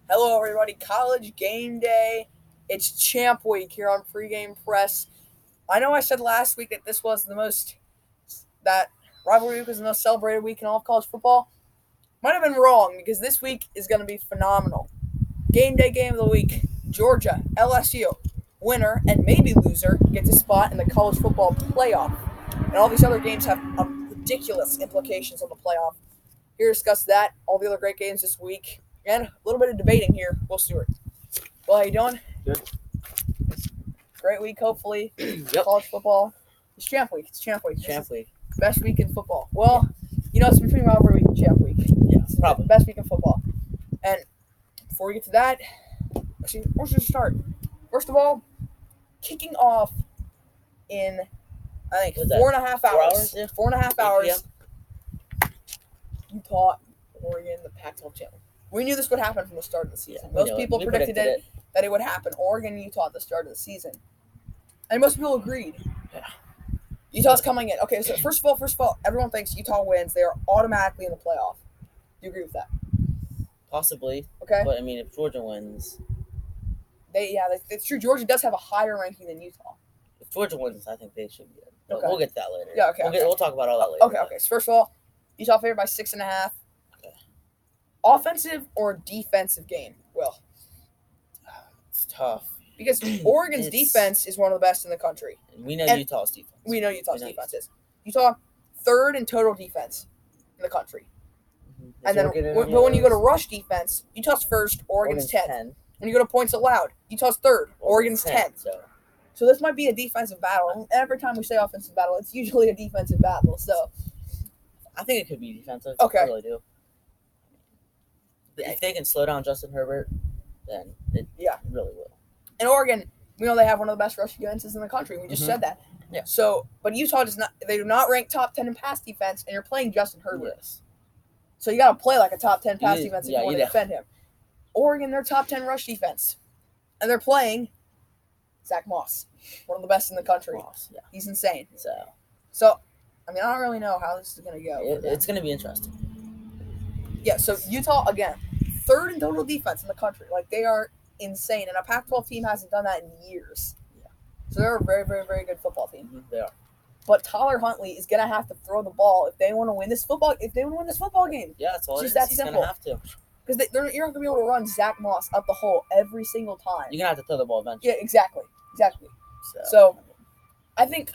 Hello, everybody. College game day. It's champ week here on Pregame Press. I know I said last week that that rivalry week was the most celebrated week in all of college football. Might have been wrong because this week is going to be phenomenal. Game day game of the week. Georgia, LSU, winner and maybe loser gets a spot in the college football playoff. And all these other games have ridiculous implications on the playoff. Here to discuss that, all the other great games this week, and a little bit of debating here. Will Stewart. Well, how you doing? Good. Great week, hopefully. Yep. College football. It's champ week. Champ week. Best week in football. Well, it's between rivalry week and champ week. Yeah, It's probably. the best week in football. And before we get to that, actually, where should we start? First of all, kicking off in, I think, What's that? 4.5 4 hours. hours? Yeah. 4.5 8 hours. p.m. Utah, Oregon, the Pac-12 channel. We knew this would happen from the start of the season. Yeah, Most we know people it. We predicted predicted that it would happen. Oregon and Utah at the start of the season. And most people agreed. Yeah. Utah's coming in. Okay, so first of all, everyone thinks Utah wins. They are automatically in the playoff. Do you agree with that? Possibly. Okay. But, if Georgia wins, It's true. Georgia does have a higher ranking than Utah. if Georgia wins, I think they should be in. But Okay. we'll get to that later. Yeah, okay, We'll talk about all that later. Okay. So first of all, Utah favored by 6.5. Okay. Offensive or defensive game? Will. It's tough. Because Oregon's It's- defense is one of the best in the country. And we know And- Utah's defense. We know Utah's We know defense is. Utah, third in total defense in the country. Mhm. And then, but when you go to rush defense, Utah's first, Oregon's 10th. When you go to points allowed, Utah's third, Oregon's 10th. So this might be a defensive battle. And every time we say offensive battle, it's usually a defensive battle. So I think it could be defensive. Okay. I really do. If they can slow down Justin Herbert, then it really will. in Oregon, we know they have one of the best rush defenses in the country. We just Mhm. said that. Yeah. So, but Utah does not. They do not rank top 10 in pass defense, and you're playing Justin Herbert. Yes. So you got to play like a top 10 pass You- defense if yeah, you want you to do. defend him. Oregon, they're top 10 rush defense, and they're playing Zach Moss, one of the best in the country. Yeah. He's insane. So So, I don't really know how this is going to go. it's going to be interesting. Yeah, so Utah, again, third in total defense in the country. Like, they are insane. And a Pac-12 team hasn't done that in years. Yeah. So they're a very, very, very good football team. Mhm, they are. But Tyler Huntley is going to have to throw the ball if they want to win this football game. Yeah, that's all It's it just is. that He's going to simple. have to. Because you're not going to be able to run Zach Moss up the hole every single time. You're going to have to throw the ball eventually. Yeah, exactly. So, I think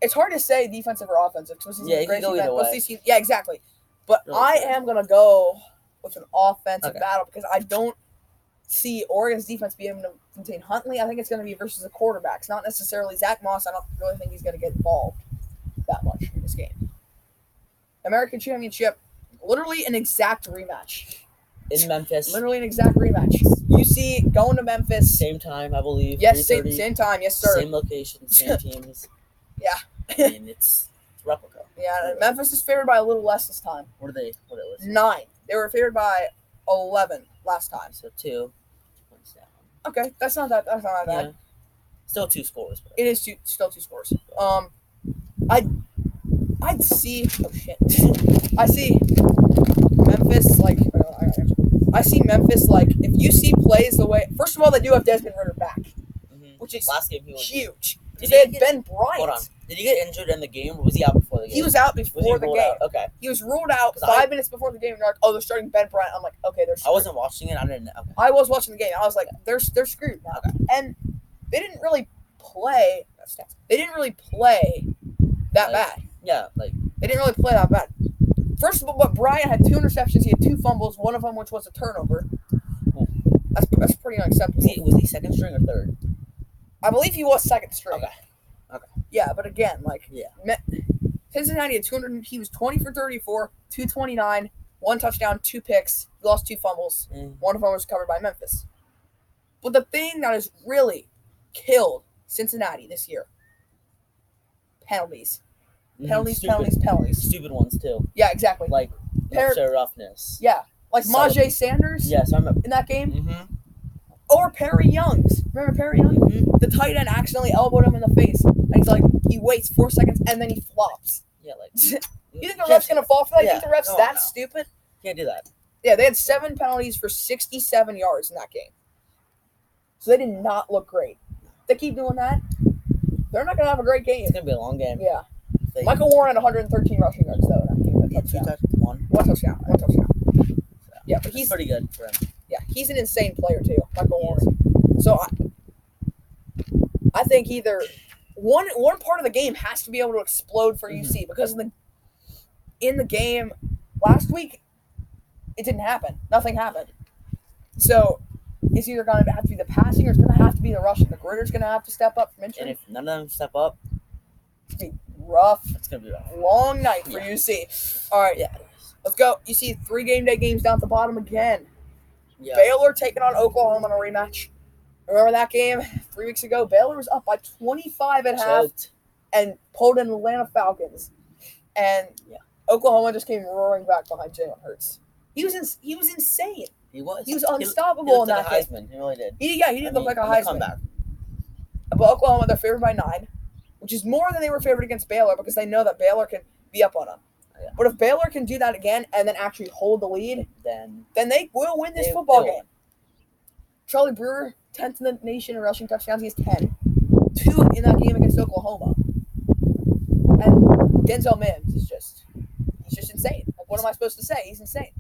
it's hard to say defensive or offensive. Yeah, you can go either way. Yeah, exactly. But Really I good. am going to go with an offensive Okay. battle because I don't see Oregon's defense being able to contain Huntley. I think it's going to be versus the quarterbacks, not necessarily Zach Moss. I don't really think he's going to get involved that much in this game. American Championship, literally an exact rematch. In Memphis. Literally an exact rematch. UC going to Memphis. Same time, I believe. Yes, same 3:30, time. Yes, sir. Same location, same teams. Yeah. It's replica. Yeah, Memphis is favored by a little less this time. What are they? What it was? 9. They were favored by 11 last time. So 2 points down. Okay, that's not that bad. Yeah. Still 2 scores. But It is still 2 scores. I'd see. Oh shit! I see Memphis I see Memphis if UC plays the way. First of all, they do have Desmond Ritter back, which is last game he was huge. Did They he had get- Ben Bryant. Hold on. Did he get injured in the game, or was he out before the game? He was out Was he before the ruled game. out? Okay. He was ruled out 'Cause 5 minutes before the game. And they're like, "Oh, they're starting Ben Bryant." I'm like, "Okay, they're." I Screwed. wasn't watching it. I didn't know. Okay. I was watching the game. I was like, "They're screwed now." Okay. And they didn't really play. They didn't really play that bad. Yeah, They didn't really play that bad. First of all, but Bryant had 2 interceptions. He had 2 fumbles. One of them, which was a turnover. That's pretty unacceptable. was he second string or third? I believe he was second string. Okay. Yeah, but again, Yeah. Cincinnati had 200. He was 20 for 34, 229, 1 touchdown, 2 picks. He lost 2 fumbles. One of them was covered by Memphis. But the thing that has really killed Cincinnati this year: penalties. Penalties. Stupid ones too. Yeah, exactly. Like extra roughness. Yeah, like Solid. Majay Sanders Yes, I remember. in that game, Mm-hmm. or Perry Youngs. Remember Perry Young? The tight end accidentally elbowed him in the face, and he waits 4 seconds and then he flops. Yeah, You think the ref's gonna fall for that? You think the ref's no, that no. stupid? Can't do that. Yeah, they had 7 penalties for 67 yards in that game. So they did not look great. If they keep doing that, they're not going to have a great game. It's gonna be a long game. Yeah. Michael Warren had 113 rushing yards though in that game. One touchdown. Yeah, but he's pretty good for him. Yeah, he's an insane player too, Michael Warren. So I think either one part of the game has to be able to explode for UC because in the game last week, it didn't happen. Nothing happened. So it's either going to have to be the passing or it's going to have to be the rushing. The Gritter's going to have to step up from injury. And if none of them step up, it's going to be rough. It's going to be rough. Long night for UC. All right, let's go. You see 3 game day games down at the bottom again. Yeah. Baylor taking on Oklahoma in a rematch. Remember that game 3 weeks ago? Baylor was up by 25 at half and pulled in Atlanta Falcons. And Oklahoma just came roaring back behind Jalen Hurts. He was insane. He was. He was unstoppable in that game. Heisman. He really did. He did look like a Heisman. Comeback. But Oklahoma, they're favored by 9, which is more than they were favored against Baylor because they know that Baylor can be up on them. Yeah. But if Baylor can do that again and then actually hold the lead, then they will win this football game. Charlie Brewer, 10th in the nation in rushing touchdowns. He has 10. 2 in that game against Oklahoma. And Denzel Mims is just insane. Like, what am I supposed to say? He's insane.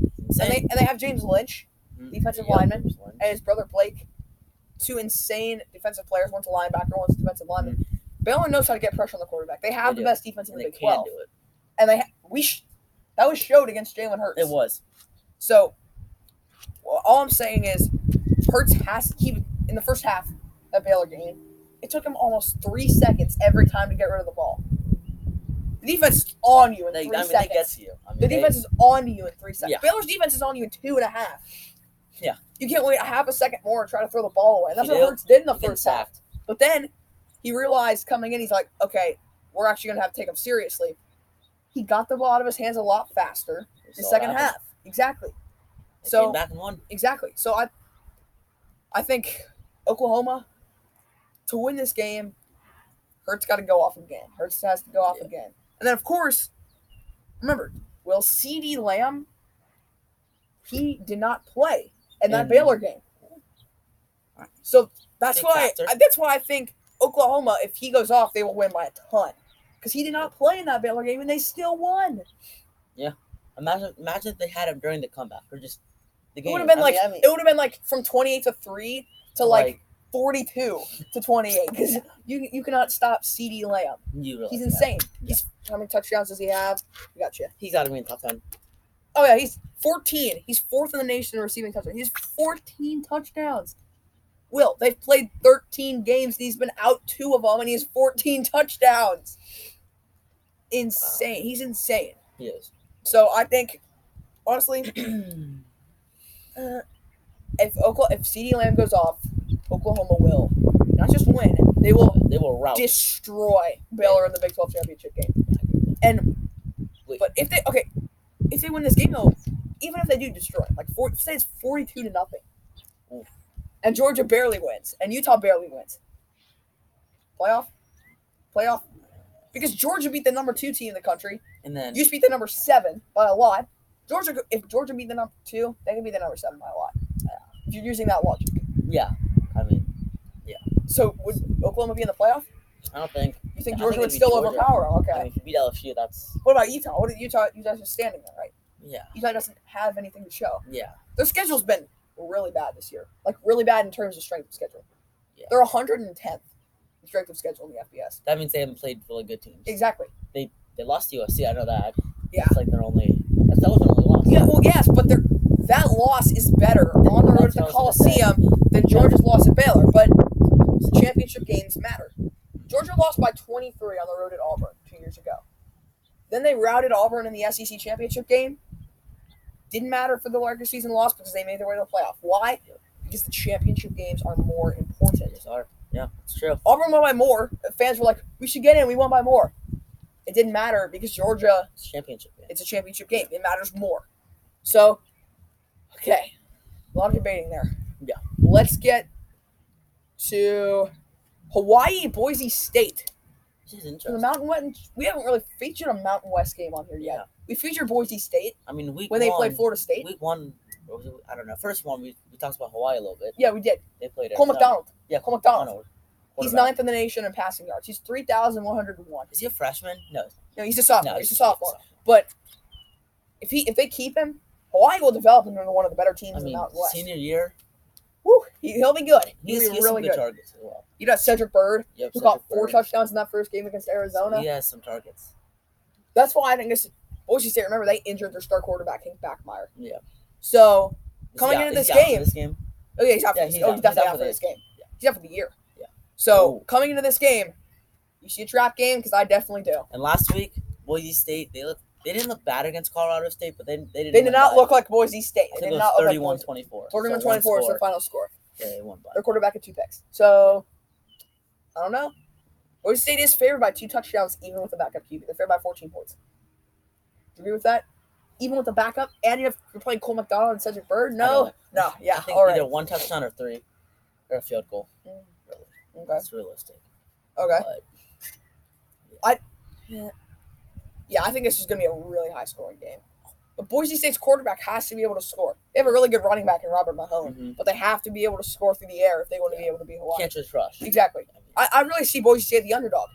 And they have James Lynch, defensive lineman, and his brother Blake. 2 insane defensive players. One's a linebacker, one's a defensive lineman. Baylor knows how to get pressure on the quarterback. They have the best defense in the Big 12. They can do it. And that was showed against Jalen Hurts. It was. So, all I'm saying is, Hurts has to keep in the first half of that Baylor game. It took him almost 3 seconds every time to get rid of the ball. The defense is on you in 3 seconds. They get to you. The defense is on you in 3 seconds. Yeah. Baylor's defense is on you in 2.5. Yeah. You can't wait a half a second more and try to throw the ball away. That's what Hurts did in the first half. But then he realized coming in, he's like, okay, we're actually going to have to take him seriously. He got the ball out of his hands a lot faster in the second half. Exactly. So came back and won. Exactly. So I think Oklahoma, to win this game, Hurts got to go off again. Hurts has to go off again. And then, of course, remember, CeeDee Lamb, he did not play in that Baylor game. So that's why I think Oklahoma, if he goes off, they will win by a ton. Because he did not play in that Baylor game, and they still won. Yeah. Imagine if they had him during the comeback or just the game. It would have been like from 28-3 to like 42 to 28 because you cannot stop CeeDee Lamb. He's insane. Yeah. How many touchdowns does he have? I got you. He's got to be in the top 10. Oh yeah, he's 14. He's 4th in the nation in receiving touchdowns. He has 14 touchdowns. Will, they've played 13 games and he's been out 2 of them and he has 14 touchdowns. Insane. Wow. He's insane. He is. So I think, honestly, if CeeDee Lamb goes off, Oklahoma will not just win, they will rout, destroy Baylor in the Big 12 championship game. But if they win this game though, even if they do destroy, say it's 42-0, and Georgia barely wins, and Utah barely wins, playoff, because Georgia beat the number 2 team in the country, and then you beat the number 7 by a lot. If Georgia beat the number 2, they can beat the number 7 by a lot. If you're using that logic. Yeah. So would Oklahoma be in the playoff? I don't think. You think Georgia would still overpower them? Okay. If you beat LSU, that's. What about Utah? Utah's just standing there, right? Yeah. Utah doesn't have anything to show. Yeah. Their schedule's been really bad this year. Really bad in terms of strength of schedule. Yeah. They're 110th in strength of schedule in the FBS. That means they haven't played really good teams. Exactly. They lost to USC. I know that. Yeah. It's their only. That was their only loss. Yeah. Well, yes, but that loss is better on the road to the Coliseum than Georgia's loss at Baylor. But championship games matter. Georgia lost by 23 on the road at Auburn 2 years ago. Then they routed Auburn in the SEC championship game. Didn't matter for the regular season loss because they made their way to the playoff. Why? Because the championship games are more important. Yeah, it's true. Auburn won by more. Fans were like, we should get in. We won by more. It didn't matter because Georgia, it's a championship game. It's a championship game. It matters more. So, okay. A lot of debating there. Yeah. Let's get to Hawaii, Boise State. This is interesting. The Mountain West, we haven't really featured a Mountain West game on here yet. Yeah. We featured Boise State. I mean, when they played Florida State. Week 1, What was it? I don't know. First one we talked about Hawaii a little bit. Yeah, we did. They played Cole Arizona. McDonald. Yeah, Cole McDonald. He's Quarterback. 9th in the nation in passing yards. He's 3,101. Is he a freshman? No. No, he's a sophomore. No, he's a sophomore. But if they keep him, Hawaii will develop him into one of the better teams I in mean, the Mountain West. senior year, Woo, he'll be good. he's He'll be really good. targets as well. You got Cedric Bird, Yep, who got Cedric 4 Bird. touchdowns in that first game against Arizona. He has some targets. That's why I think this. Boise State, remember, they injured their star quarterback, Hank Backmeyer. Yeah. So, Is coming he out- into is this he out for game. this game? Oh, yeah, he's out for Yeah, this. he's Oh, out. he's definitely He's out out for for this game. Yeah. He's out for the year. Yeah. So, Ooh. coming into this game, you see a trap game? Because I definitely do. And last week, Boise State, they didn't look bad against Colorado State, but they didn't. They did not look like Boise State. I They think did it not was look like 31-24. 31-24 is their final score. Yeah, they won by. Their quarterback had 2 picks. So, I don't know. Boise State is favored by 2 touchdowns, even with the backup QB. They're favored by 14 points. Do you agree with that? Even with the backup, and you're playing Cole McDonald and Cedric Bird? No. No, yeah, I think all right. either 1 touchdown or 3, or a field goal. Mm. Really, Okay. that's realistic. Okay. But Yeah, I think this is going to be a really high-scoring game. But Boise State's quarterback has to be able to score. They have a really good running back in Robert Mahone, Mhm. but they have to be able to score through the air if they want to be able to beat Hawaii. can't just rush. Exactly. I really see Boise State the underdog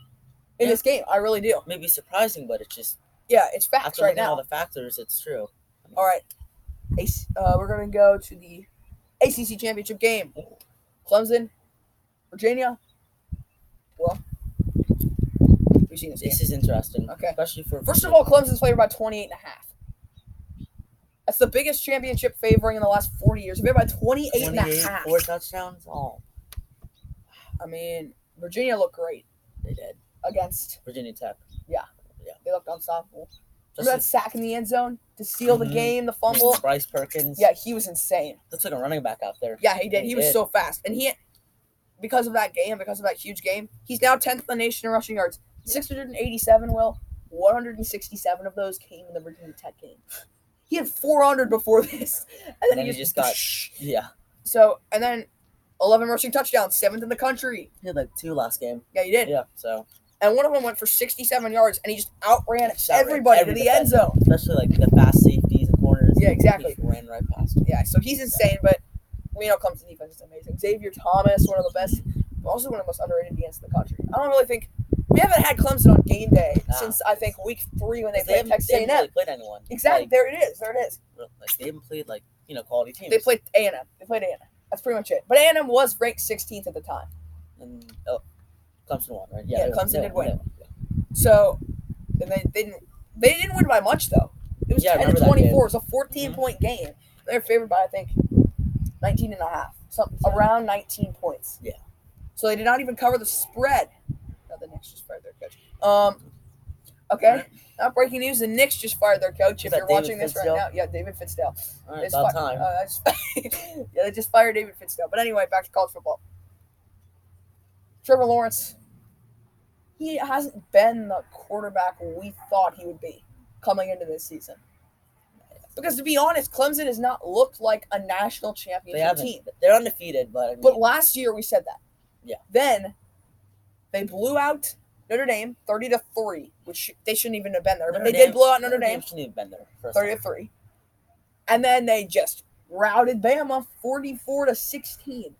in Yeah. this game. I really do. Maybe surprising, but it's just Yeah, it's facts after right looking at all now. the factors, it's true. All right. We're going to go to the ACC Championship game. Clemson, Virginia. Well, we've seen this game. This is interesting. Okay. Especially for First of all, Clemson's favored by 28.5. That's the biggest championship favoring in the last 40 years. They're favored by 28.5. 4 touchdowns. Oh, I mean, Virginia looked great they did. against. Virginia Tech. They looked unstoppable. Just Remember that sack in the end zone to seal the Mhm. game, the fumble? Bryce Perkins. Yeah, he was insane. Looks like a running back out there. Yeah, he did. He was so fast. And because of that game, because of that huge game, he's now 10th in the nation in rushing yards. 687, 167 of those came in the Virginia Tech game. He had 400 before this. And then And he he just got. Yeah. So, and then 11 rushing touchdowns, 7th in the country. He had like 2 last game. Yeah, he did. Yeah. So And one of them went for 67 yards, and he just outran Just outran everybody every to the end defender. zone. especially like the fast safeties and corners. Yeah, exactly. He ran right past him. Yeah, so he's insane, but we know Clemson defense is amazing. Xavier Thomas, one of the best, but also one of the most underrated DNs in the country. I don't really think we haven't had Clemson on game day Nah. since I think week 3 when they They played haven't, Texas they haven't A&M. really played anyone. Exactly, Like, there it is. like they haven't played quality teams. They played A&M. That's pretty much it. But A&M was ranked 16th at the time. And Clemson won, right? Yeah, they Clemson they did won, win. they won. So, and they didn't win by much though. It was Yeah, I 10 to remember that 24. game. It was a 14-point game. They were favored by I think 19 and a half, something around 19 points. Yeah. So they did not even cover the spread. No, the Knicks just fired their coach. Okay. Not breaking news. The Knicks just fired their coach. Is If that you're David watching this Fizdale? right now, yeah, David Fizdale. All They right, just about fi- time. yeah, they just fired David Fizdale. But anyway, back to college football. Trevor Lawrence. He hasn't been the quarterback we thought he would be coming into this season. Because to be honest, Clemson has not looked like a national They championship haven't. team. They're undefeated, but I mean, But last year we said that. Yeah. Then they blew out Notre Dame 30-3, which they shouldn't even have been there. But they did blow out Notre Dame shouldn't even been there. 30-3. And then they just routed Bama 44-16.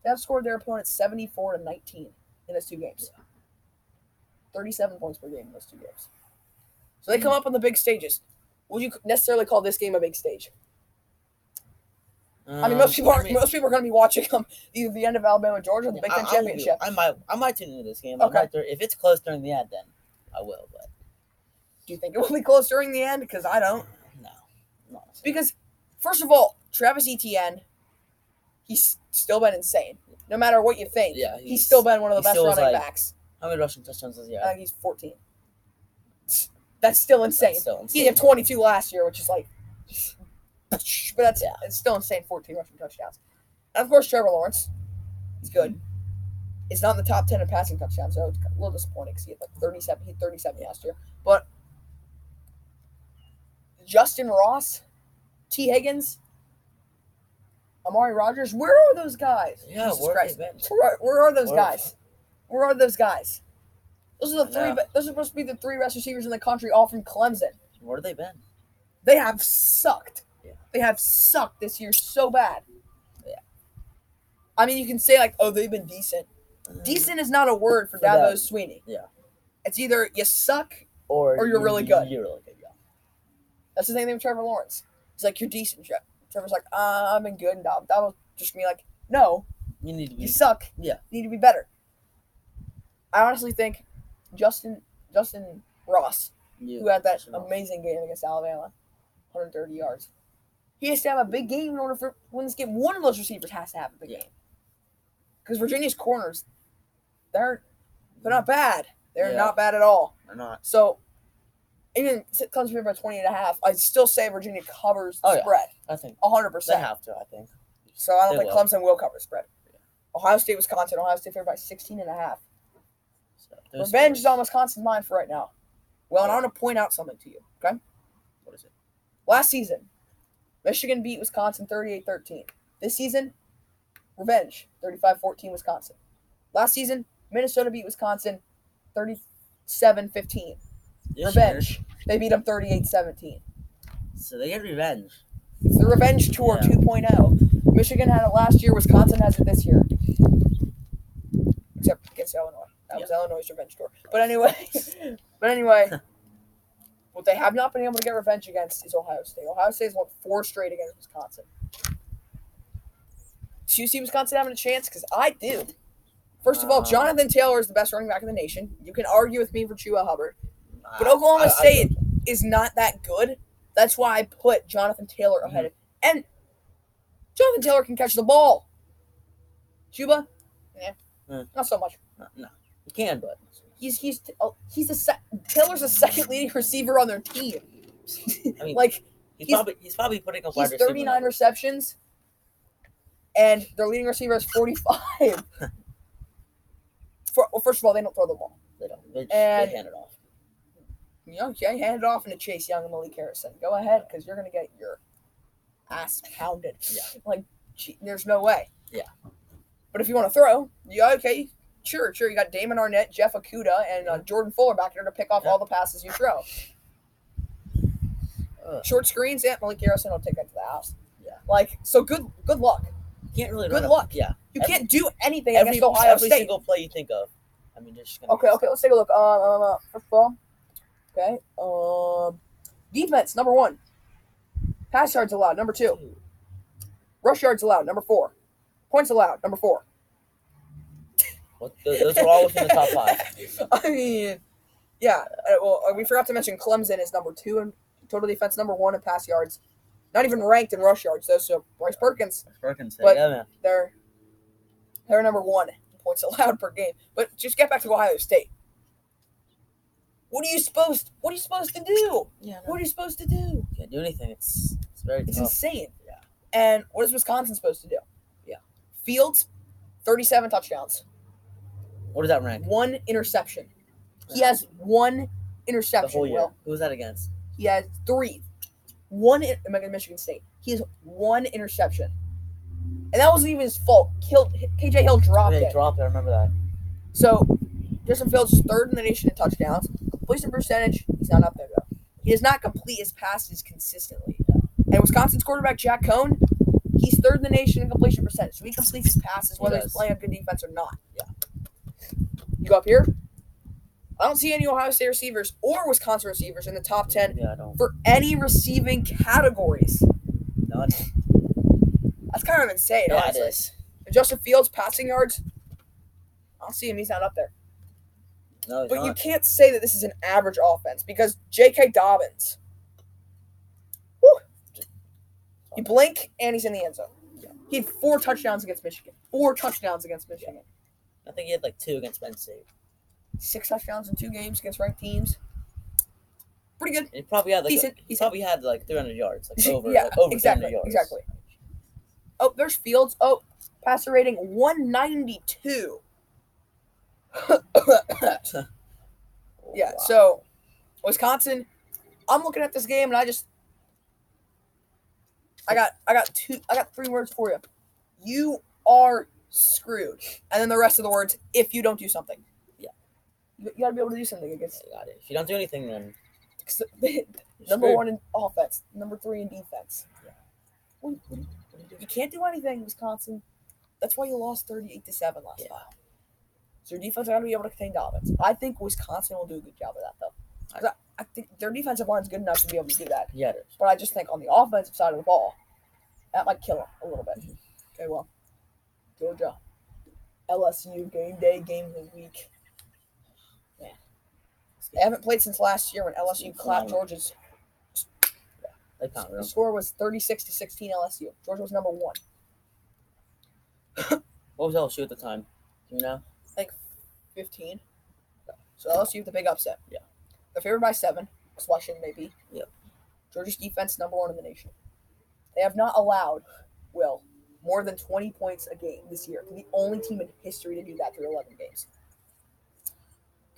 They outscored their opponent 74-19 in those 2 games. 37 points per game in those 2 games. So they come up on the big stages. Would you necessarily call this game a big stage? I mean, most people are going to be watching either the end of Alabama, Georgia, or the Big Ten championship. I might tune into this game. Okay. If it's close during the end, then I will. But Do you think it will be close during the end? Because I don't. no. Because, first of all, Travis Etienne, he's still been insane. No matter what you think, Yeah, he's still been one of the he best still was running like- backs. How many rushing touchdowns does he I have? think he's 14. That's still insane. That's still insane. He had 22 last year, which is like, but it's still insane. 14 rushing touchdowns, and of course Trevor Lawrence, he's good. It's not in the top 10 in passing touchdowns, so it's a little disappointing because he had like 37. He had 37 last year, but Justin Ross, T. Higgins, Amari Rogers, where are those guys? Yeah, Jesus where have Christ. they been? Where are those Where- guys? Where are those guys? Those are the three. Yeah. Those are supposed to be the 3 best receivers in the country, all from Clemson. Where have they been? They have sucked. Yeah. they have sucked this year so bad. Yeah. I mean, you can say like, oh, they've been decent. Decent is not a word for For them. Dabo Sweeney. Yeah. It's either you suck or you're really good. You're really good, yeah. That's the same thing with Trevor Lawrence. He's like, you're decent, Jeff. Trevor's like, I've been good. And Dabo's just me like, no, You need to be. you suck. Yeah. You need to be better. I honestly think Justin Ross, who had that amazing game against Alabama, 130 yards. He has to have a big game in order for win this game. One of those receivers has to have a big game. Because Virginia's corners, they're not bad. They're not bad at all. They're not. So, even if it comes here by 20.5, I'd still say Virginia covers the spread. I think 100%. They have to, I think. So, I don't think Clemson will cover spread. Ohio State, Wisconsin. Ohio State favored by 16.5. So, revenge is on Wisconsin's mind for right now. Well, and I want to point out something to you, okay? What is it? Last season, Michigan beat Wisconsin 38-13. This season, revenge, 35-14 Wisconsin. Last season, Minnesota beat Wisconsin 37-15. Revenge. They beat them 38-17. So they get revenge. It's the revenge tour 2.0. Michigan had it last year. Wisconsin has it this year. Except against Illinois. That was Illinois' revenge tour. But anyway, what they have not been able to get revenge against is Ohio State. Ohio State has won 4 straight against Wisconsin. Do you see Wisconsin having a chance? Because I do. First of all, Jonathan Taylor is the best running back in the nation. You can argue with me for Chua Hubbard. But Oklahoma State is not that good. That's why I put Jonathan Taylor ahead of. And Jonathan Taylor can catch the ball. Chuba? Yeah. Not so much. No. He can, but Taylor's the second leading receiver on their team. I mean, like he's probably putting up wide receiver. 39 receptions, and their leading receiver is 45. First of all, they don't throw the ball. They don't. They hand it off. Okay, hand it off into Chase Young and Malik Harrison. Go ahead, because you're gonna get your ass pounded. Yeah. There's no way. Yeah. But if you want to throw, okay. Sure. You got Damon Arnett, Jeff Okudah, and Jordan Fuller back there to pick off all the passes you throw. Short screens, Malik Harrison will take that to the house. Yeah. So good luck. You can't really good luck. Yeah. You can't do anything against Ohio State. Every single play you think of. I mean, you're just gonna. Okay. Let's take a look. First of all, okay. Defense number 1. Pass yards allowed number 2. Rush yards allowed number 4. Points allowed number 4. Those are all within the top 5. I mean, yeah. We forgot to mention Clemson is number 2 in total defense, number 1 in pass yards. Not even ranked in rush yards, though. So Bryce Perkins. But man. They're number 1 in points allowed per game. But just get back to Ohio State. What are you supposed to do? Yeah. No. What are you supposed to do? Can't do anything. It's very tough. Insane. Yeah. And what is Wisconsin supposed to do? Yeah. Fields, 37 touchdowns. What does that rank? 1 interception. He has 1 interception. The whole year. Who was that against? He has 3. 1 in Michigan State. He has 1 interception. And that wasn't even his fault. KJ Hill dropped it. He dropped it. I remember that. So, Justin Fields is 3rd in the nation in touchdowns. Completion percentage, he's not up there, though. He does not complete his passes consistently. And Wisconsin's quarterback, Jack Cohn, he's 3rd in the nation in completion percentage. So he completes his passes whether he's playing a good defense or not. Yeah. You go up here. I don't see any Ohio State receivers or Wisconsin receivers in the top 10 for any receiving categories. None. That's kind of insane, yeah, honestly. It is. And Justin Fields, passing yards, I don't see him. He's not up there. No, but you can't say that this is an average offense because J.K. Dobbins, you blink and he's in the end zone. Yeah. He had 4 touchdowns against Michigan. 4 touchdowns against Michigan. I think he had 2 against Penn State. 6 touchdowns in 2 games against ranked teams. Pretty good. And he probably had decent. He probably had 300 yards, over exactly, 300 yards. Exactly. Oh, there's Fields. Oh, passer rating 192. Yeah. Wow. So, Wisconsin. I'm looking at this game and I got 3 words for you. You are screwed. And then the rest of the words, if you don't do something. Yeah. You got to be able to do something against. You got it. If you don't do anything, then number 1 in offense, number 3 in defense. Yeah. What do you do? You can't do anything, Wisconsin. That's why you lost 38-7 last Yeah. time. So your defense got to be able to contain the offense. I think Wisconsin will do a good job of that, though. 'Cause I think their defensive line is good enough to be able to do that. Yeah, it is. But I just think on the offensive side of the ball, that might kill them a little bit. Okay, well, Georgia, LSU, game day, game of the week. Man. They haven't played since last year when LSU clapped Georgia's. They can't The really. score was 36-16 LSU. Georgia was number 1. What was LSU at the time? Do you know? 15. So LSU with the big upset. Yeah. They're favored by 7. That's why shouldn't they be? Yep. Georgia's defense number 1 in the nation. They have not allowed, more than 20 points a game this year. They're the only team in history to do that through 11 games.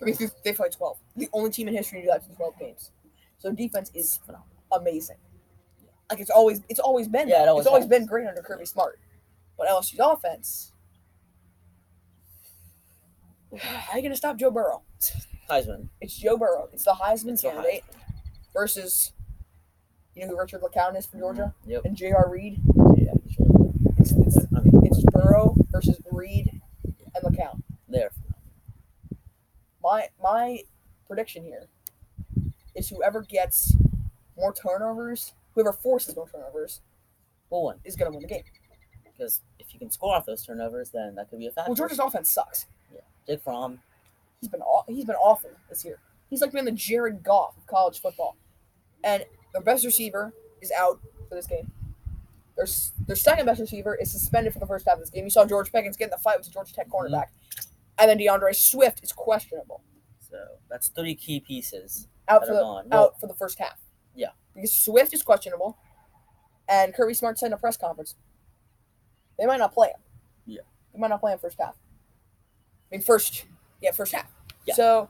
I mean, they played 12. The only team in history to do that through 12 games. So defense is amazing. Like it's always been. Yeah, it's always been great under Kirby Smart. But LSU's offense. How are you gonna stop Joe Burrow? Heisman. It's Joe Burrow. It's the Heisman It's the candidate versus, you know who Richard LeCounte is from Georgia? Yep. And J.R. Reed. Yeah, sure. It's Burrow versus Reed and LeCounte. There. My prediction here is whoever gets more turnovers, whoever forces more turnovers, Will win. is going to win the game. Because if you can score off those turnovers, then that could be a factor. Well, Georgia's offense sucks. Yeah. Jake Fromm. He's been awful this year. He's like been the Jared Goff of college football. And their best receiver is out for this game. Their second best receiver is suspended for the first half of this game. You saw George Pickens get in the fight with the Georgia Tech cornerback. And then DeAndre Swift is questionable. So that's 3 key pieces Out that for are the gone. out for the first half. Yeah. Because Swift is questionable, and Kirby Smart said in a press conference, they might not play him. Yeah. They might not play him first half. First half. Yeah. So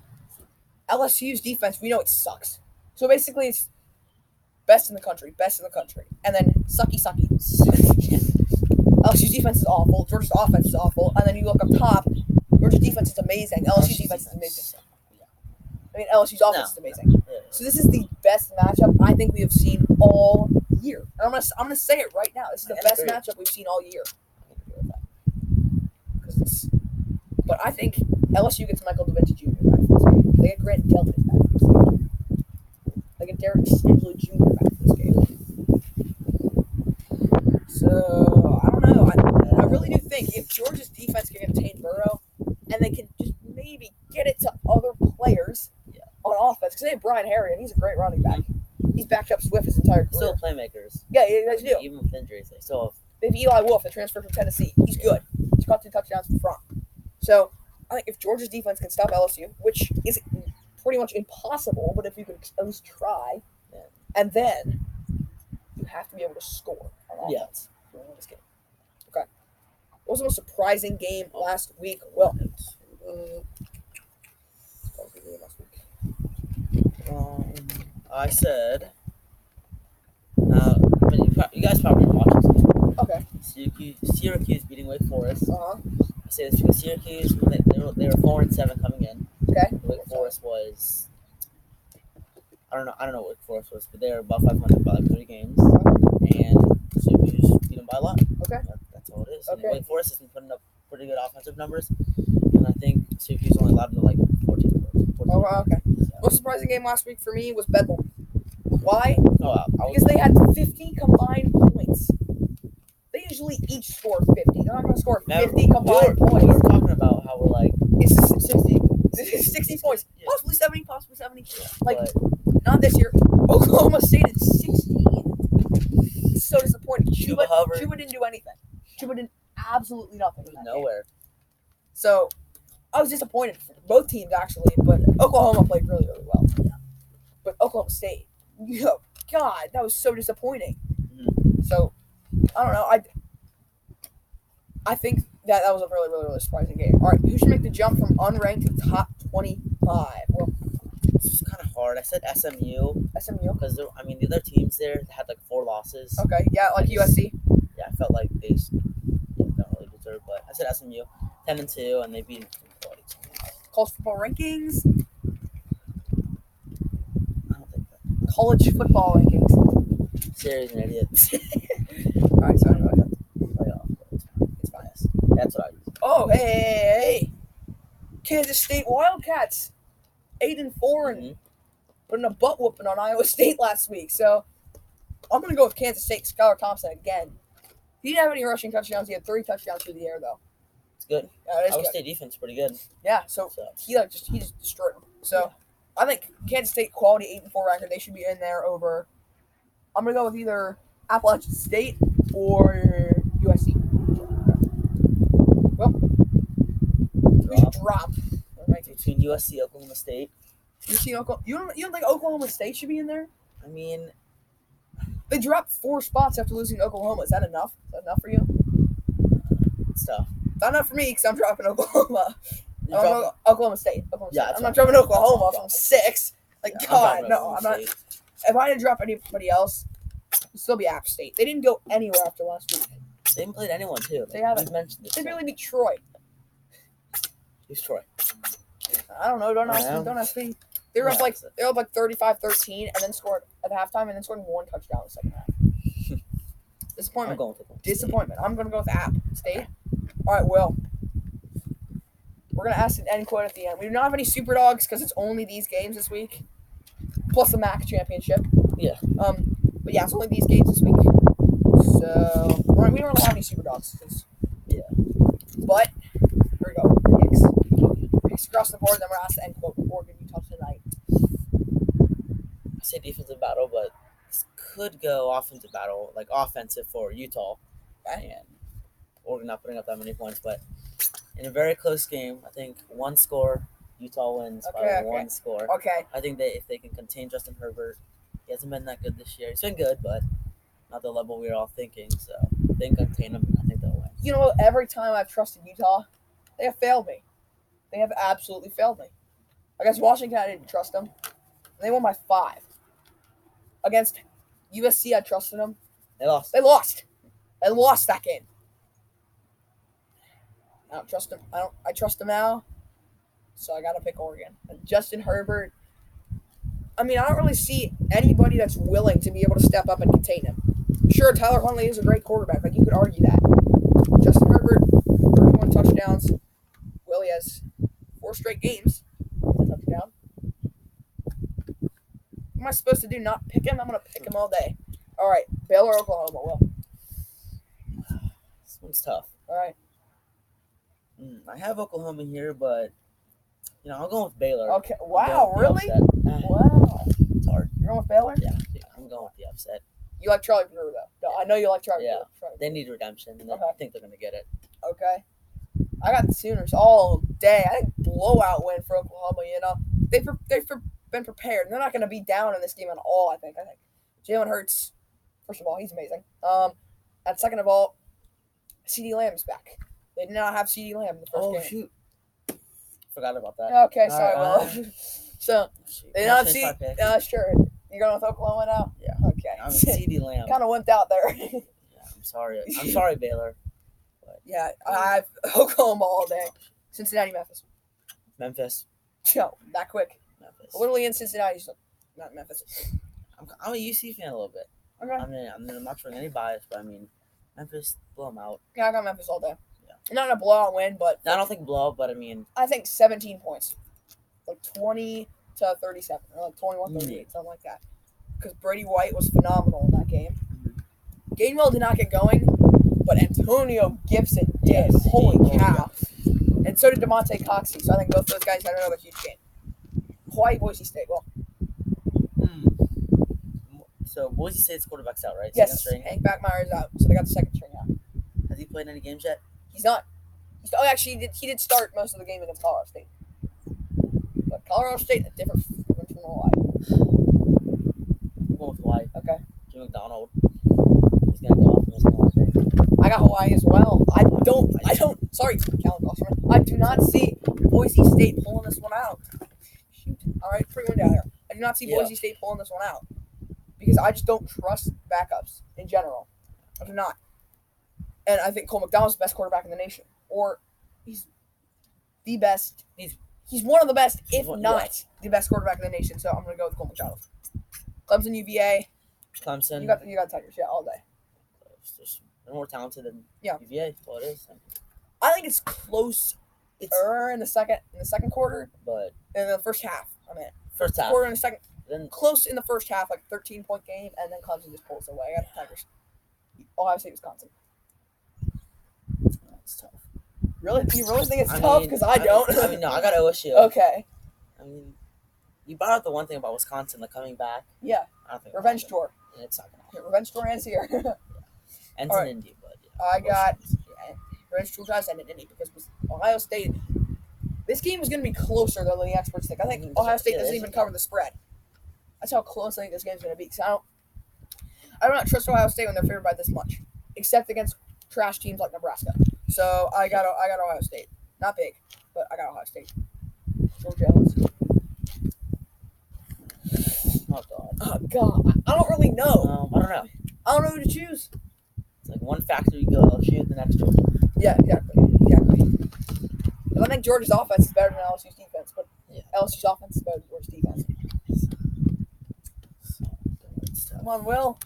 LSU's defense, we know it sucks. So basically, it's best in the country, and then sucky. LSU's defense is awful. Georgia's offense is awful, and then you look up top. Georgia's defense is amazing. LSU's defense is amazing. I mean, LSU's offense is amazing. Yeah. So this is the best matchup I think we have seen all year. And I'm gonna say it right now. This is the best matchup we've seen all year. But I think LSU gets Michael DeVinci Jr. back for this game. They get Grant Delpit back for this game. They get Derek Stingley Jr. back for this game. So I don't know. I really do think if Georgia's defense can contain Burrow and they can just maybe get it to other players on offense, because they have Brian Harry and he's a great running back. He's backed up Swift his entire career. Still playmakers. Yeah, they do. Even with injuries, they still have. They have Eli Wolf, the transfer from Tennessee. He's good. He's caught 2 touchdowns from front. So I think if Georgia's defense can stop LSU, which is pretty much impossible, but if you can at least try, and then you have to be able to score on offense to win this game. Okay. What was the most surprising game last week? Well, I said. You guys probably didn't watch this. Okay. Syracuse beating Wake Forest. Uh-huh. I say this because Syracuse, they were 4-7 coming in. Okay. Wake Forest was. I don't know what Wake Forest was, but they were above 500 by like 3 games, and Syracuse beat them by a lot. Okay. That's all it is. Okay. And Wake Forest has been putting up pretty good offensive numbers, and I think Syracuse only allowed them to like 14 points. Oh, okay. Most surprising game last week for me was Bedlam. Why? Oh, Because they had 50 combined points. They usually each score 50. They're not going to score 50 combined We points. were talking about how we're like It's 60. This is 60 points. Yeah. Possibly 70, possibly 70. Like, but not this year. Oklahoma State at 16. It's so disappointing. Chuba Hubbard. Chuba didn't do anything. Chuba did absolutely nothing in that game. nowhere. So, I was disappointed for both teams, actually. But Oklahoma played really, really well. But Oklahoma State, God, that was so disappointing. Mm-hmm. So, I don't know. I think that was a really, really, really surprising game. All right, who should make the jump from unranked to top 25? Well, This is kind of hard. I said SMU SMU. because the other teams there had like 4 losses. Okay, yeah, like USC. Yeah, I felt like they don't really deserve, but I said SMU 10-2, and they beat College football rankings. I don't think that. College football rankings. Siri's an idiot. All right, so anyway, Playoff. it's fine. Yes. That's what I use. Oh, hey. Kansas State Wildcats, 8-4, and putting a butt whooping on Iowa State last week. So I'm gonna go with Kansas State. Skylar Thompson again. He didn't have any rushing touchdowns. He had 3 touchdowns through the air though. It's good. Yeah, it is Iowa good. State defense is pretty good. Yeah, so he just destroyed them. So I think Kansas State quality 8-4 record. They should be in there over. I'm gonna go with either Appalachian State or USC. Well, we should drop. Between USC, Oklahoma State. You don't think Oklahoma State should be in there? I mean, they dropped 4 spots after losing to Oklahoma. Is that enough? Is that enough for you? It's tough. Not enough for me because I'm dropping Oklahoma. Oklahoma State. I'm not dropping Oklahoma from 6. God, no, I'm not. If I didn't drop anybody else, it'd still be App State. They didn't go anywhere after last week. They haven't played anyone too. They haven't. We've mentioned this. They barely beat Troy. Who's Troy? I don't know. Don't ask me. They were up like 35-13 and then scored at halftime and then scored 1 touchdown in the second half. Disappointment. I'm going with Disappointment. I'm going to go with App State. All right, Will. We're going to ask an end quote at the end. We do not have any super dogs because it's only these games this week, plus the MAC championship. Yeah. But yeah, it's only these games this week. So we don't really have any super dogs. Yeah. But here we go. Picks across the board. Then we're asked the end quote. Oregon, Utah tonight. I say defensive battle, but this could go offensive battle, like offensive for Utah. Okay. And Oregon not putting up that many points, but in a very close game, I think 1 score, Utah wins by 1 score. Okay. I think if they can contain Justin Herbert, he hasn't been that good this year. He's been good, but not the level we were all thinking. So if they can contain him, I think they'll win. You know, every time I've trusted Utah, they have failed me. They have absolutely failed me. Against Washington, I didn't trust them. They won by 5. Against USC, I trusted them. They lost. They lost that game. I don't trust them. I trust them now. So I got to pick Oregon. And Justin Herbert. I mean, I don't really see anybody that's willing to be able to step up and contain him. Sure, Tyler Huntley is a great quarterback. Like, you could argue that. Justin Herbert, 31 touchdowns. Willie has 4 straight games with a touchdown. What am I supposed to do? Not pick him? I'm going to pick him all day. All right. Baylor, Oklahoma. Will. This one's tough. All right. I have Oklahoma here, but I'll go with Baylor. Okay. Wow, really? Wow. It's hard. You're going with Baylor? Yeah, I'm going with the upset. You like Charlie Brewer, though. No, I know you like Charlie Brewer. They need redemption, and I think they're going to get it. Okay. I got the Sooners all day. I think blowout win for Oklahoma, They've been prepared. They're not going to be down in this game at all, I think. Jalen Hurts, first of all, he's amazing. And second of all, CeeDee Lamb's back. They did not have CeeDee Lamb in the first game. Oh, shoot. Forgot about that. Okay, sorry, Will. So, they did not see... sure. You're going with Oklahoma now? Yeah. Okay. I mean, CeeDee Lamb. Kind of wimped out there. Yeah, I'm sorry, Baylor. But, yeah, I have Oklahoma all day. Cincinnati, Memphis. No, that quick. Memphis. Literally in Cincinnati, so not Memphis. I'm a UC fan a little bit. Okay. I'm not showing any bias, but I mean, Memphis, blow them out. Yeah, I got Memphis all day. Yeah. Not a blowout win, but... I don't think blowout, but I mean... I think 17 points. Like 20-37, or like 21-38, something like that. Because Brady White was phenomenal in that game. Gainwell did not get going, but Antonio Gibson did. Yes, Holy cow. And so did DeMonte Coxey, so I think both those guys had another huge game. Hawaii, Boise State, well. So Boise State's quarterback's out, right? Yes, Hank Backmeyer's out, so they got the second string out. Has he played any games yet? He's not. Actually, he did start most of the game against Colorado State. But Colorado State, a different from Hawaii. I'm going with Hawaii. Okay. Jim McDonald. He's going to go off in this one, I think. I got Hawaii as well. Sorry, Callan Gosserman. I do not see Boise State pulling this one out. Shoot. All right, pretty one down here. I do not see Boise State pulling this one out. Because I just don't trust backups in general. I do not. And I think Cole McDonald's the best quarterback in the nation. Or he's the best. He's one of the best, if not the best quarterback in the nation. So I'm going to go with Cole McDonald. Clemson, UVA. Clemson. You got Tigers, yeah, all day. They're more talented than Yeah. UVA. Well, it is. I think it's close. It's In the second quarter, but in the first half. I mean, first half. quarter in the second. Then Close in the first half, like 13-point game, and then Clemson just pulls away. I got the Tigers. Ohio State, Wisconsin. it's tough. Really? You really think it's I tough? mean, Because I don't. No, I got OSU. Okay. I mean, you brought up the one thing about Wisconsin, like coming back. Yeah. I don't think Revenge tour. It's not gonna happen. Revenge tour ends here. Ends All in right. Indy, but I got Revenge tour does end in Indy because Ohio State. This game is going to be closer than the experts think. I think Ohio State doesn't even cover the spread. That's how close I think this game's going to be. Because I do not trust Ohio State when they're favored by this much, except against trash teams like Nebraska. So I got Ohio State. Not big, but I got Ohio State. Georgia LSU. Oh god. Oh god, I don't really know. I don't know. I don't know who to choose. It's like one factor you go LSU, the next Georgia. Yeah, exactly. I think Georgia's offense is better than LSU's defense, but LSU's offense is better than Georgia's defense. Come on, Will.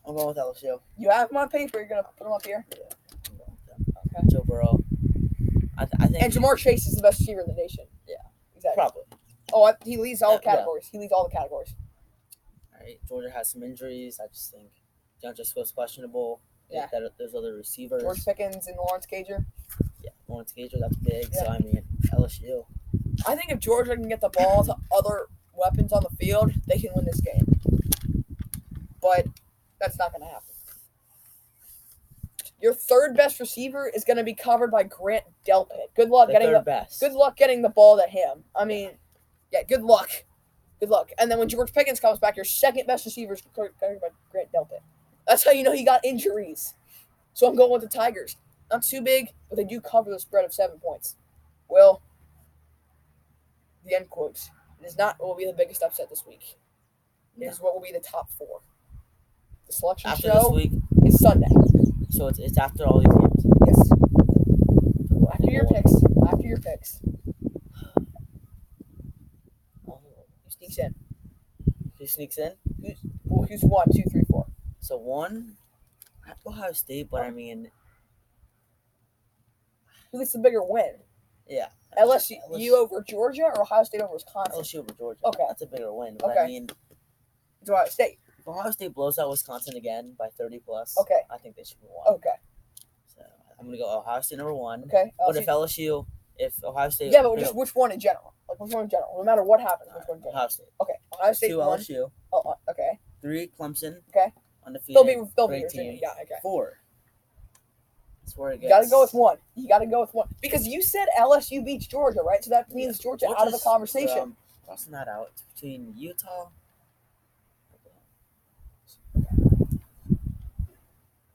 I'm going with LSU. You have them on paper. You're gonna put them up here. Yeah, I'm going with them. Okay. Joe Burrow. I think. And Jamar Chase is the best receiver in the nation. Yeah, exactly. Probably. Oh, he leads all categories. He leads all the categories. All right. Georgia has some injuries. I just think DeAndre Swift's questionable. Yeah. There's other receivers. George Pickens and Lawrence Cager. Yeah, Lawrence Cager. That's big. Yeah. So I mean, LSU. I think if Georgia can get the ball to other weapons on the field, they can win this game. But that's not going to happen. Your third best receiver is going to be covered by Grant Delpit. Good luck getting the ball to him. I mean, yeah, good luck. Good luck. And then when George Pickens comes back, your second best receiver is covered by Grant Delpit. That's how you know he got injuries. So I'm going with the Tigers. Not too big, but they do cover the spread of 7 points. Well, the end quotes. It is not what will be the biggest upset this week. It is what will be the top 4. The selection after show this week is Sunday. So it's after all these games. Yes. After your picks. Oh, Who sneaks in? who sneaks in? Who's 1, 2, 3, 4? So 1, Ohio State, but I mean, Who gets the bigger win? yeah. LSU over Georgia or Ohio State over Wisconsin? LSU over Georgia. Okay. That's a bigger win. But Okay. I mean, It's Ohio State. if Ohio State blows out Wisconsin again by 30 plus, Okay. I think they should be 1. Okay. So I'm going to go Ohio State number 1. Okay. But if Ohio State. Yeah, but just which one in general? Like which one in general? No matter what happens, which one in general? Ohio State. Okay. Ohio State 2 1. LSU. Oh, okay. 3 Clemson. Okay. Undefeated. They'll be great your team. team. Yeah, okay. 4. That's where it You gets. got to go with 1. You got to go with 1 because you said LSU beats Georgia, right? So that means Georgia out of the conversation. Crossing that out. It's between Utah.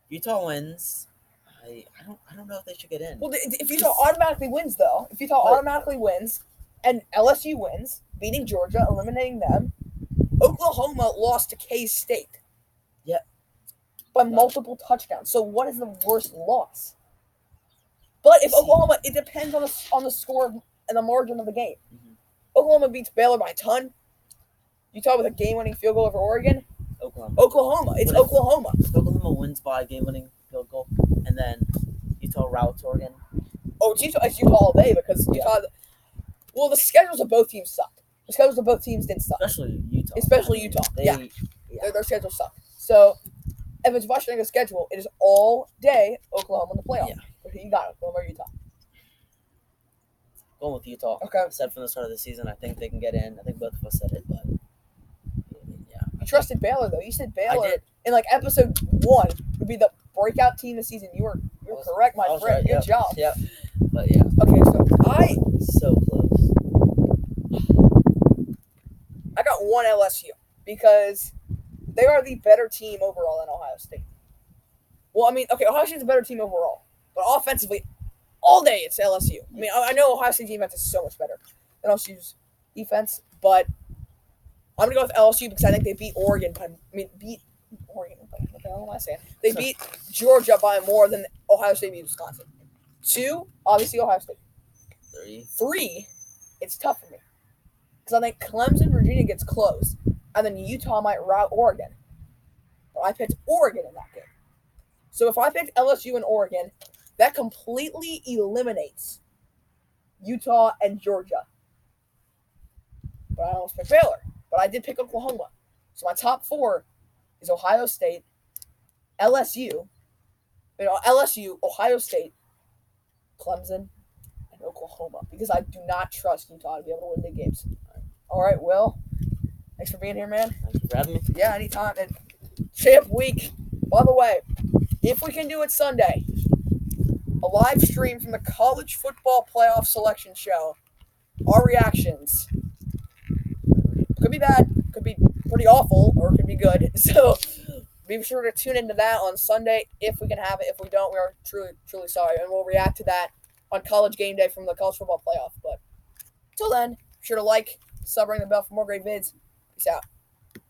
Utah wins. I don't know if they should get in. Well, if Utah automatically wins, though, and LSU wins, beating Georgia, eliminating them, Oklahoma lost to K-State. Yeah. By multiple touchdowns. So what is the worst loss? But if Oklahoma, it depends on the score and the margin of the game. Mm-hmm. Oklahoma beats Baylor by a ton. Utah with a game-winning field goal over Oregon. Oklahoma. It's Oklahoma. If Oklahoma wins by a game-winning field goal, and then Utah routes Oregon. Oh, it's Utah all day because Utah. Well, the schedules of both teams sucked. The schedules of both teams didn't suck. Especially Utah. Their schedules suck. So, if it's watching a schedule, it is all day Oklahoma in the playoff. Yeah. Who you got? Oklahoma or Utah? Going with Utah. Okay. I said from the start of the season, I think they can get in. I think both of us said it, but yeah. You trusted Baylor though. You said Baylor I did. in like episode 1 would be the breakout team this season. You're correct, my friend. Right. Good job. Yep. But yeah. Okay, so so close. I got 1 LSU because they are the better team overall than Ohio State. Well, I mean, okay, Ohio State's a better team overall, but offensively, all day it's LSU. I mean, I know Ohio State's defense is so much better than LSU's defense, but I'm gonna go with LSU because I think they beat Oregon. Beat Oregon. What the hell am I saying? They beat Georgia by more than Ohio State beat Wisconsin. 2, obviously Ohio State. 3, it's tough for me because I think Clemson, Virginia gets close, and then Utah might rout Oregon. But I picked Oregon in that game. So if I picked LSU and Oregon, that completely eliminates Utah and Georgia. But I almost picked Baylor. But I did pick Oklahoma. So my top four is Ohio State, LSU, Ohio State, Clemson, and Oklahoma. Because I do not trust Utah to be able to win big games. All right, Will. Thanks for being here, man. Thanks for having me. Yeah, anytime. And Champ Week. By the way, if we can do it Sunday, a live stream from the College Football Playoff Selection Show. Our reactions. Could be bad, could be pretty awful, or it could be good. So be sure to tune into that on Sunday if we can have it. If we don't, we are truly, truly sorry. And we'll react to that on College Game Day from the College Football Playoff. But until then, be sure to like, sub, ring the bell for more great vids. Peace out.